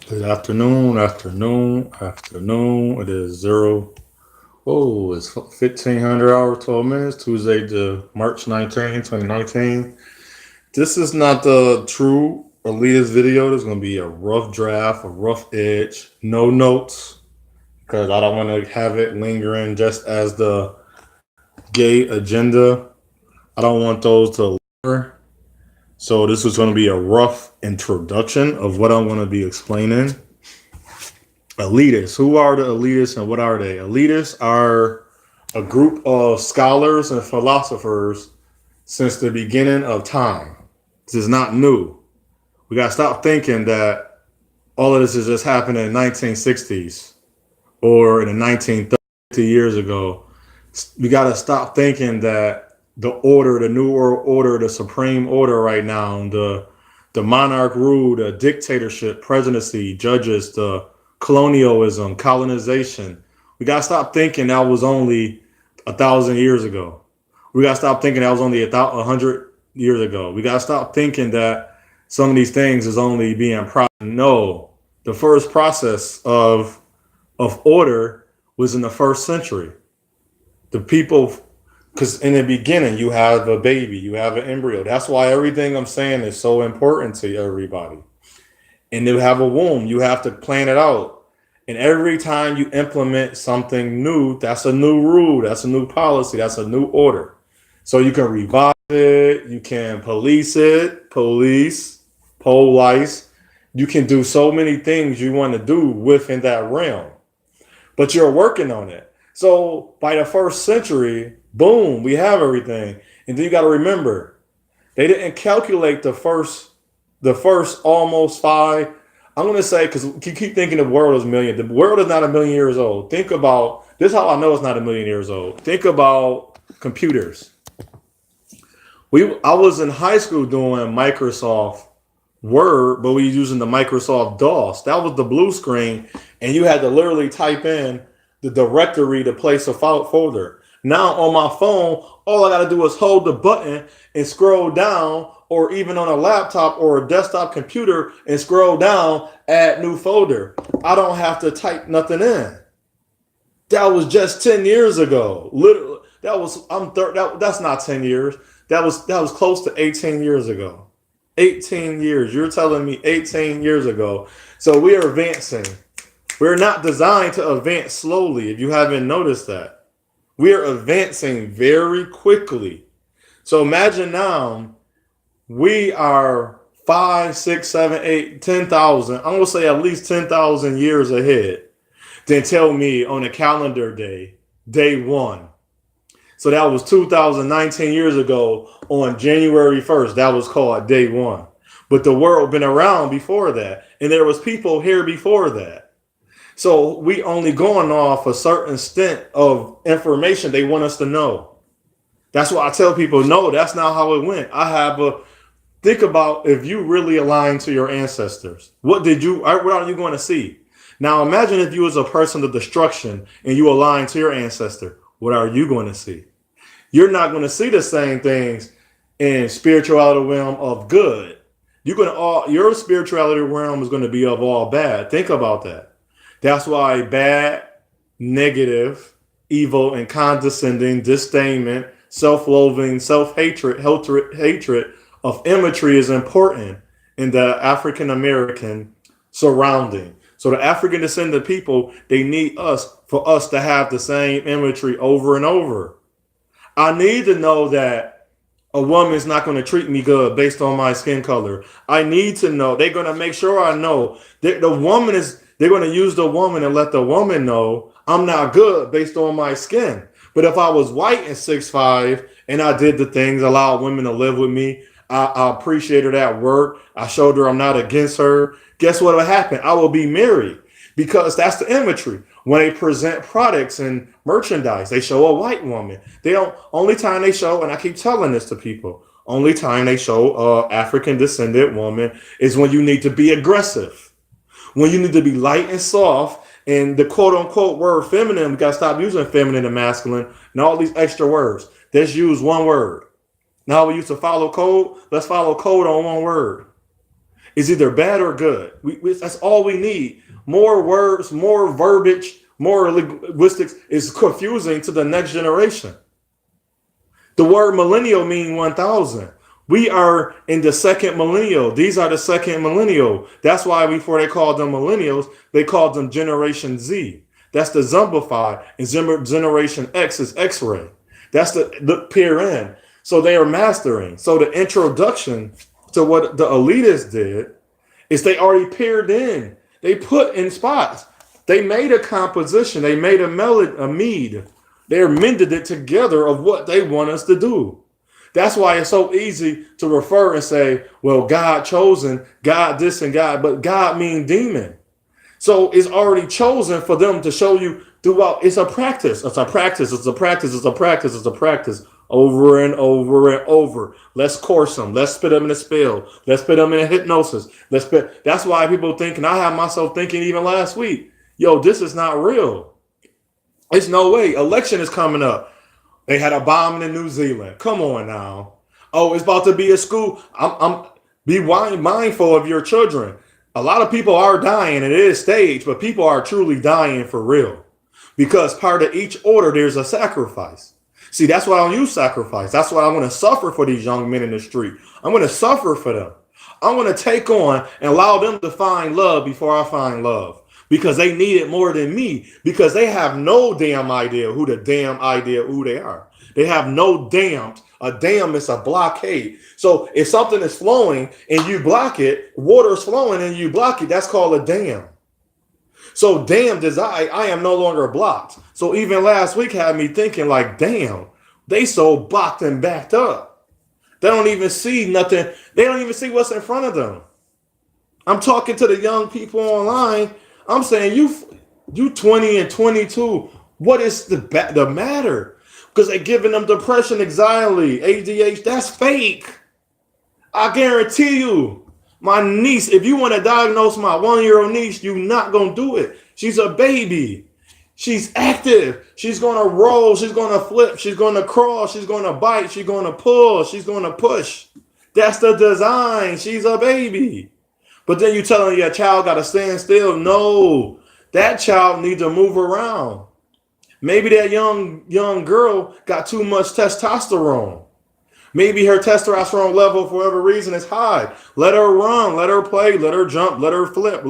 Good afternoon. It is zero. Oh, it's 1500 hours, 12 minutes. Tuesday, the March 19, 2019. This is not the true elitist video. There's going to be a rough draft, a rough edge, no notes, because I don't want to have it lingering just as the gay agenda. I don't want those to linger. So this is going to be a rough introduction of what I'm going to be explaining. Elitists. Who are the elitists and what are they? Elitists are a group of scholars and philosophers since the beginning of time. This is not new. We got to stop thinking that all of this is just happening in the 1960s or in the 1930s years ago. We got to stop thinking that the order, the new world order, the supreme order right now, the monarch rule, the dictatorship, presidency, judges, the colonialism, colonization. We gotta stop thinking that was only 1,000 years ago. We gotta stop thinking that was only 100 years ago. We gotta stop thinking that some of these things is only being no. The first process of order was in the first century. The people, because in the beginning you have a baby, you have an embryo. That's why everything I'm saying is so important to everybody. And to have a womb, you have to plan it out. And every time you implement something new, that's a new rule, that's a new policy, that's a new order. So you can revise it, you can police. You can do so many things you want to do within that realm, but you're working on it. So by the first century, boom, we have everything. And then you got to remember, they didn't calculate the first almost five. I'm gonna say because you keep thinking the world is a million. The world is not a million years old. Think about this. Is how I know it's not a million years old. Think about computers. I was in high school doing Microsoft Word, but we were using the Microsoft DOS. That was the blue screen, and you had to literally type in the directory to place a folder. Now on my phone, all I got to do is hold the button and scroll down, or even on a laptop or a desktop computer and scroll down, add new folder. I don't have to type nothing in. That was just 10 years ago. Literally, that's not 10 years. That was close to 18 years ago. 18 years. You're telling me 18 years ago. So we are advancing. We're not designed to advance slowly, if you haven't noticed that. We are advancing very quickly. So imagine now we are 5, 6, 7, 8, 10,000. I'm gonna say at least 10,000 years ahead. Then tell me on a calendar day one. So that was 2019 years ago on January 1st. That was called day one. But the world been around before that, and there was people here before that. So we only going off a certain stint of information they want us to know. That's why I tell people, no, that's not how it went. Think about if you really align to your ancestors. What are you going to see? Now imagine if you was a person of destruction and you align to your ancestor. What are you going to see? You're not going to see the same things in spirituality realm of good. Your spirituality realm is going to be of all bad. Think about that. That's why bad, negative, evil, and condescending, disdainment, self-loathing, hatred of imagery is important in the African American surrounding. So the African descendant people, they need us for us to have the same imagery over and over. I need to know that a woman is not going to treat me good based on my skin color. I need to know. They're going to make sure I know that they're going to use the woman and let the woman know I'm not good based on my skin. But if I was white and 6'5" and I did the things, allowed women to live with me, I appreciated her at work, I showed her I'm not against her, guess what will happen? I will be married because that's the imagery. When they present products and merchandise, they show a white woman. They don't, only time they show, and I keep telling this to people, only time they show a African descendant woman is when you need to be aggressive. When you need to be light and soft, and the quote unquote word feminine, we got to stop using feminine and masculine and all these extra words. Let's use one word. Now we used to follow code. Let's follow code on one word. It's either bad or good. That's all we need. More words, more verbiage, more linguistics is confusing to the next generation. The word millennial means 1,000. We are in the second millennial. These are the second millennial. That's why before they called them millennials, they called them Generation Z. That's the zombified, and Generation X is X-ray. That's the peer in. So they are mastering. So the introduction to what the elitists did is they already peered in. They put in spots. They made a composition. They made a melody, a mead. They mended it together of what they want us to do. That's why it's so easy to refer and say, well, God chosen, God this and God, but God mean demon. So it's already chosen for them to show you throughout. It's a practice. It's a practice. It's a practice. It's a practice. It's a practice over and over and over. Let's course them. Let's put them in a spell. Let's put them in a hypnosis. That's why people think, and I have myself thinking even last week, yo, this is not real. It's no way. Election is coming up. They had a bomb in New Zealand. Come on now. Oh, it's about to be a school. Be mindful of your children. A lot of people are dying, and it is staged, but people are truly dying for real. Because part of each order, there's a sacrifice. See, that's why I don't use sacrifice. That's why I want to suffer for these young men in the street. I'm going to suffer for them. I'm going to take on and allow them to find love before I find love. Because they need it more than me. Because they have no damn idea who they are. They have no damn. A dam is a blockade. So if something is flowing and you block it, water is flowing and you block it, that's called a dam. So damn, I am no longer blocked. So even last week had me thinking like, damn, they so blocked and backed up. They don't even see nothing. They don't even see what's in front of them. I'm talking to the young people online. I'm saying you 20 and 22. What is the matter? Because they're giving them depression, anxiety, ADHD. That's fake. I guarantee you. My niece, if you want to diagnose my 1-year-old niece, you're not going to do it. She's a baby. She's active. She's going to roll. She's going to flip. She's going to crawl. She's going to bite. She's going to pull. She's going to push. That's the design. She's a baby. But then you telling your child got to stand still. No, that child needs to move around. Maybe that young girl got too much testosterone. Maybe her testosterone level, for whatever reason, is high. Let her run. Let her play. Let her jump. Let her flip.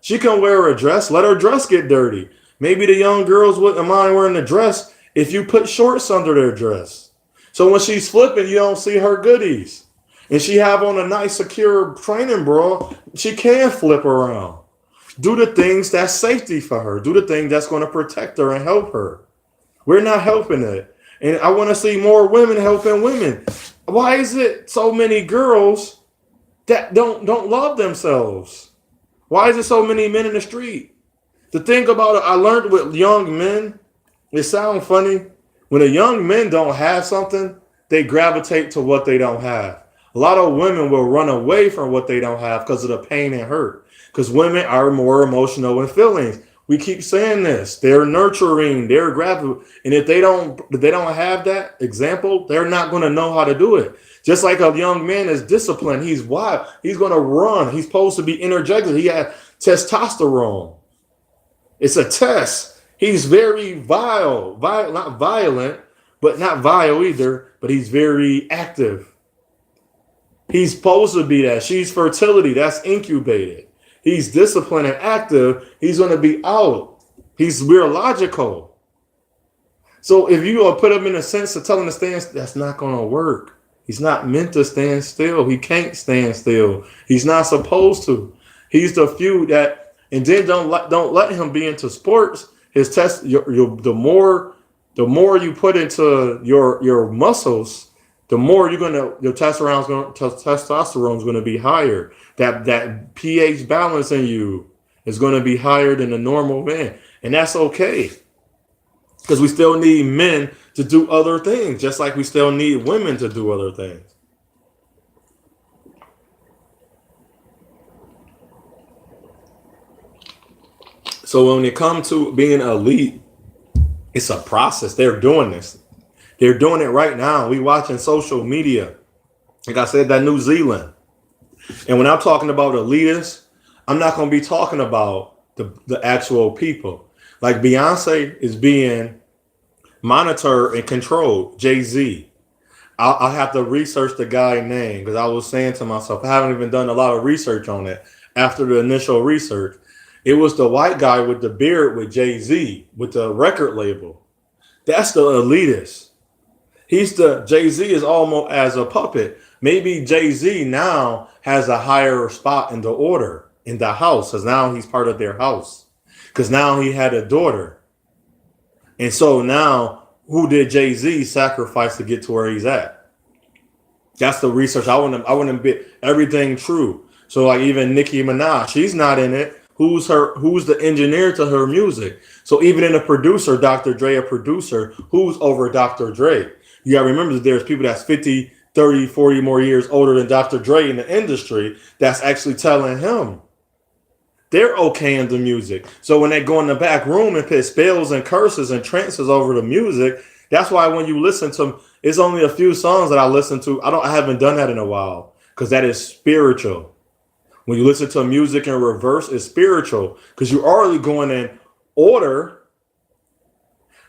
She can wear a dress. Let her dress get dirty. Maybe the young girls wouldn't mind wearing a dress if you put shorts under their dress. So when she's flipping, you don't see her goodies. And she have on a nice, secure training bra, she can flip around. Do the things that's safety for her. Do the thing that's going to protect her and help her. We're not helping it. And I want to see more women helping women. Why is it so many girls that don't love themselves? Why is it so many men in the street? The thing about it, I learned with young men, it sounds funny. When the young men don't have something, they gravitate to what they don't have. A lot of women will run away from what they don't have because of the pain and hurt. Because women are more emotional in feelings. We keep saying this. They're nurturing, they're gravitating. And if they don't have that example, they're not going to know how to do it. Just like a young man is disciplined. He's wild. He's going to run. He's supposed to be energetic. He has testosterone. It's a test. He's very not violent, but not vile either, but he's very active. He's supposed to be that. She's fertility. That's incubated. He's disciplined and active. He's going to be out. We're logical. So if you put him in a sense of telling him to stand, that's not going to work. He's not meant to stand still. He can't stand still. He's not supposed to. He's the few that, and then don't let him be into sports. His test, the more you put into your muscles, the more your testosterone is going to be higher. That pH balance in you is going to be higher than the normal man. And that's okay. Because we still need men to do other things, just like we still need women to do other things. So when it comes to being elite, it's a process. They're doing this. They're doing it right now. We watching social media. Like I said, that New Zealand. And when I'm talking about elitists, I'm not going to be talking about the actual people. Like Beyonce is being monitored and controlled. Jay-Z. I'll have to research the guy's name because I was saying to myself, I haven't even done a lot of research on it after the initial research. It was the white guy with the beard with Jay-Z, with the record label. That's the elitist. Jay-Z is almost as a puppet. Maybe Jay-Z now has a higher spot in the order in the house because now he's part of their house. Because now he had a daughter. And so now who did Jay-Z sacrifice to get to where he's at? That's the research. I wouldn't bet everything true. So like even Nicki Minaj, she's not in it. Who's the engineer to her music? So even in a producer, Dr. Dre, a producer, who's over Dr. Dre? You gotta remember that there's people that's 50, 30, 40 more years older than Dr. Dre in the industry that's actually telling him they're okay in the music. So when they go in the back room and put spells and curses and trances over the music, that's why when you listen to, it's only a few songs that I listen to. I haven't done that in a while because that is spiritual. When you listen to music in reverse, it's spiritual because you're already going in order.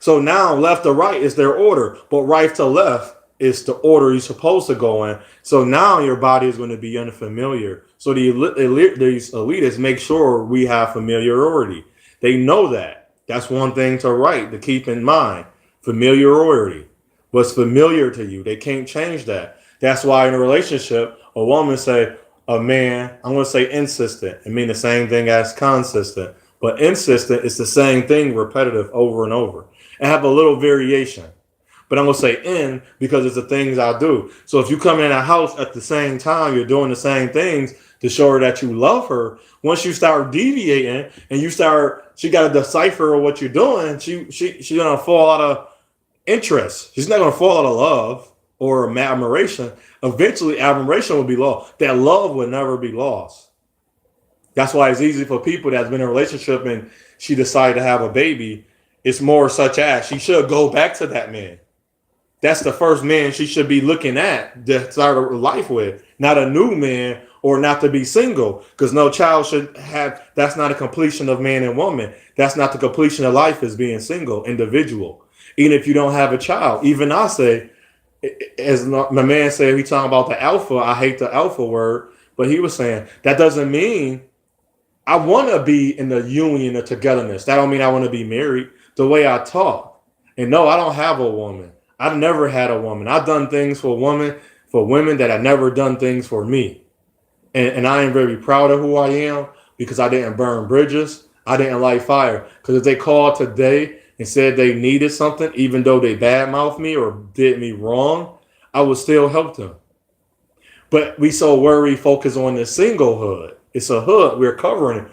So now left to right is their order, but right to left is the order you're supposed to go in. So now your body is going to be unfamiliar. So these elitists make sure we have familiarity. They know that. That's one thing to keep in mind. Familiarity. What's familiar to you. They can't change that. That's why in a relationship, a woman say, a man, I'm going to say insistent. It means the same thing as consistent. But insistent is the same thing repetitive over and over. And have a little variation. But I'm going to say in because it's the things I do. So if you come in a house at the same time, you're doing the same things to show her that you love her. Once you start deviating and she got to decipher what you're doing, she's going to fall out of interest. She's not going to fall out of love or admiration. Eventually, admiration will be lost. That love will never be lost. That's why it's easy for people that's been in a relationship and she decided to have a baby. It's more such as she should go back to that man. That's the first man she should be looking at to start a life with, not a new man or not to be single, because no child should have. That's not a completion of man and woman. That's not the completion of life is being single, individual. Even if you don't have a child, even I say, as my man said, he talking about the alpha. I hate the alpha word, but he was saying that doesn't mean I want to be in the union of togetherness. That don't mean I want to be married. The way I talk, and no, I don't have a woman. I've never had a woman. I've done things for women that have never done things for me. And I am very proud of who I am because I didn't burn bridges. I didn't light fire. Because if they called today and said they needed something, even though they badmouthed me or did me wrong, I would still help them. But we so worried, focus on the singlehood. It's a hood. We're covering it.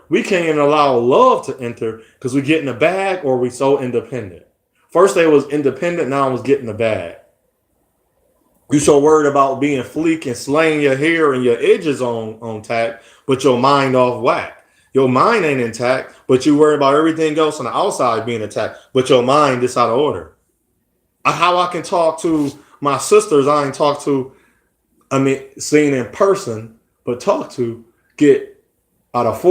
We can't even allow love to enter because we get in the bag or we so independent. First they was independent, now I was getting the bag. You so worried about being fleek and slaying your hair and your edges on tack, but your mind off whack. Your mind ain't intact, but you worry about everything else on the outside being attacked, but your mind is out of order. How I can talk to my sisters, I ain't talk to, seen in person, but talk to, get out of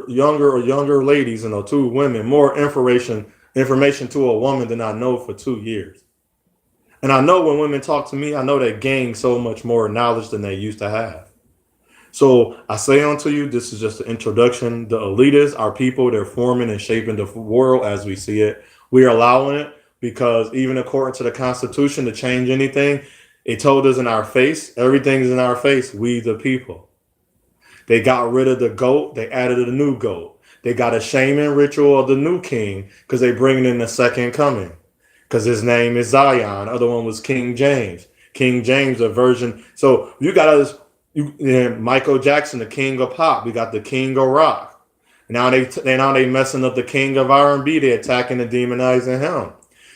younger ladies and two women, more information to a woman than I know for 2 years. And I know when women talk to me, I know they gain so much more knowledge than they used to have. So I say unto you, this is just an introduction. The elitists are people, they're forming and shaping the world as we see it. We are allowing it because even according to the Constitution, to change anything, it told us in our face, everything's in our face, we the people. They got rid of the goat, they added a new goat. They got a shaming ritual of the new king because they bringing in the second coming. Because his name is Zion. The other one was King James. King James, a version. So you got us, Michael Jackson, the king of pop. We got the king of rock. Now they messing up the king of R&B. They're attacking and demonizing him.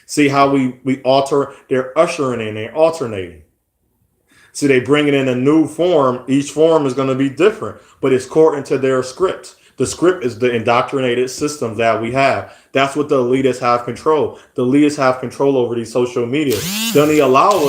See how we alter. They're ushering in. They're alternating. See, they bringing in a new form. Each form is going to be different, but it's according to their script. The script is the indoctrinated system that we have. That's what the elitists have control. The elitists have control over these social media. They only allow